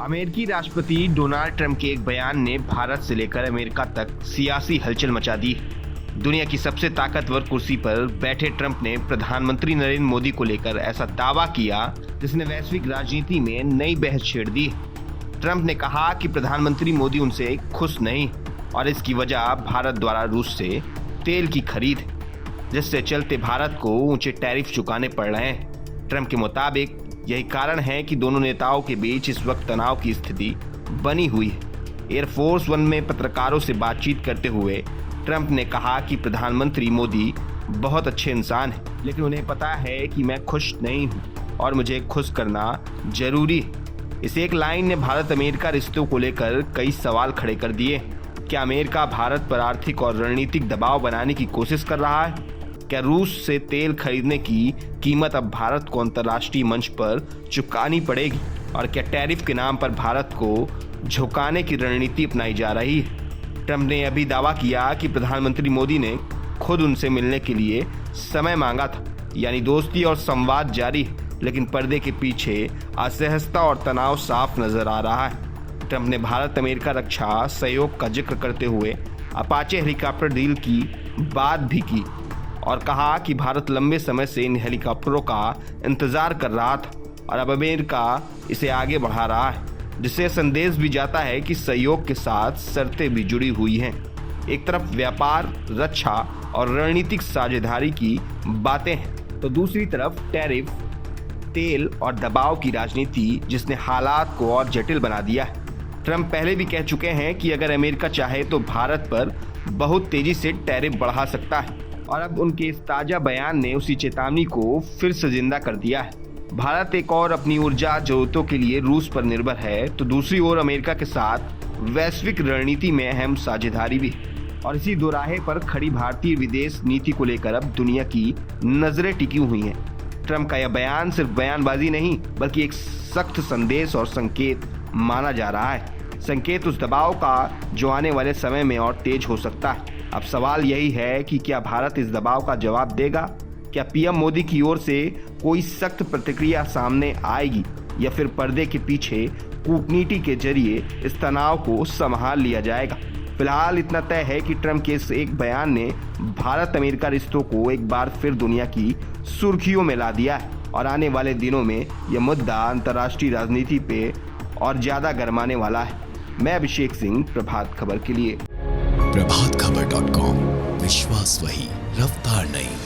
अमेरिकी राष्ट्रपति Donald Trump के एक बयान ने भारत से लेकर अमेरिका तक सियासी हलचल मचा दी। दुनिया की सबसे ताकतवर कुर्सी पर बैठे ट्रंप ने प्रधानमंत्री नरेंद्र मोदी को लेकर ऐसा दावा किया जिसने वैश्विक राजनीति में नई बहस छेड़ दी। ट्रंप ने कहा कि प्रधानमंत्री मोदी उनसे खुश नहीं और इसकी वजह भारत द्वारा रूस से तेल की खरीद है, जिससे चलते भारत को ऊंचे टैरिफ चुकाने पड़ रहे हैं। ट्रंप के मुताबिक यही कारण है कि दोनों नेताओं के बीच इस वक्त तनाव की स्थिति बनी हुई है। एयरफोर्स वन में पत्रकारों से बातचीत करते हुए ट्रंप ने कहा कि प्रधानमंत्री मोदी बहुत अच्छे इंसान हैं, लेकिन उन्हें पता है कि मैं खुश नहीं हूं और मुझे खुश करना जरूरी है। इस एक लाइन ने भारत अमेरिका रिश्तों को लेकर कई सवाल खड़े कर दिए। क्या अमेरिका भारत पर आर्थिक और रणनीतिक दबाव बनाने की कोशिश कर रहा है? क्या रूस से तेल खरीदने की कीमत अब भारत को अंतर्राष्ट्रीय मंच पर चुकानी पड़ेगी? और क्या टैरिफ के नाम पर भारत को झुकाने की रणनीति अपनाई जा रही है? ट्रंप ने यह भी दावा किया कि प्रधानमंत्री मोदी ने खुद उनसे मिलने के लिए समय मांगा था, यानी दोस्ती और संवाद जारी है, लेकिन पर्दे के पीछे असहजता और तनाव साफ नजर आ रहा है। ट्रंप ने भारत अमेरिका रक्षा सहयोग का जिक्र करते हुए अपाचे हेलीकॉप्टर डील की बात भी की और कहा कि भारत लंबे समय से इन हेलीकॉप्टरों का इंतजार कर रहा था और अब अमेरिका इसे आगे बढ़ा रहा है, जिससे संदेश भी जाता है कि सहयोग के साथ शर्तें भी जुड़ी हुई हैं। एक तरफ व्यापार, रक्षा और रणनीतिक साझेदारी की बातें हैं, तो दूसरी तरफ टैरिफ, तेल और दबाव की राजनीति, जिसने हालात को और जटिल बना दिया है। ट्रंप पहले भी कह चुके हैं कि अगर अमेरिका चाहे तो भारत पर बहुत तेजी से टैरिफ बढ़ा सकता है और अब उनके इस ताजा बयान ने उसी चेतावनी को फिर से जिंदा कर दिया है। भारत एक और अपनी ऊर्जा जरूरतों के लिए रूस पर निर्भर है, तो दूसरी ओर अमेरिका के साथ वैश्विक रणनीति में अहम साझेदारी भी है और इसी दोराहे पर खड़ी भारतीय विदेश नीति को लेकर अब दुनिया की नजरें टिकी हुई हैं। ट्रंप का यह बयान सिर्फ बयानबाजी नहीं बल्कि एक सख्त संदेश और संकेत माना जा रहा है। संकेत उस दबाव का जो आने वाले समय में और तेज हो सकता है। अब सवाल यही है कि क्या भारत इस दबाव का जवाब देगा? क्या पीएम मोदी की ओर से कोई सख्त प्रतिक्रिया सामने आएगी या फिर पर्दे के पीछे कूटनीति के जरिए इस तनाव को संभाल लिया जाएगा? फिलहाल इतना तय है कि ट्रंप के इस एक बयान ने भारत अमेरिका रिश्तों को एक बार फिर दुनिया की सुर्खियों में ला दिया है और आने वाले दिनों में यह मुद्दा अंतर्राष्ट्रीय राजनीति पे और ज्यादा गरमाने वाला है। मैं अभिषेक सिंह, प्रभात खबर के लिए। प्रभातखबर.com, विश्वास वही, रफ्तार नहीं।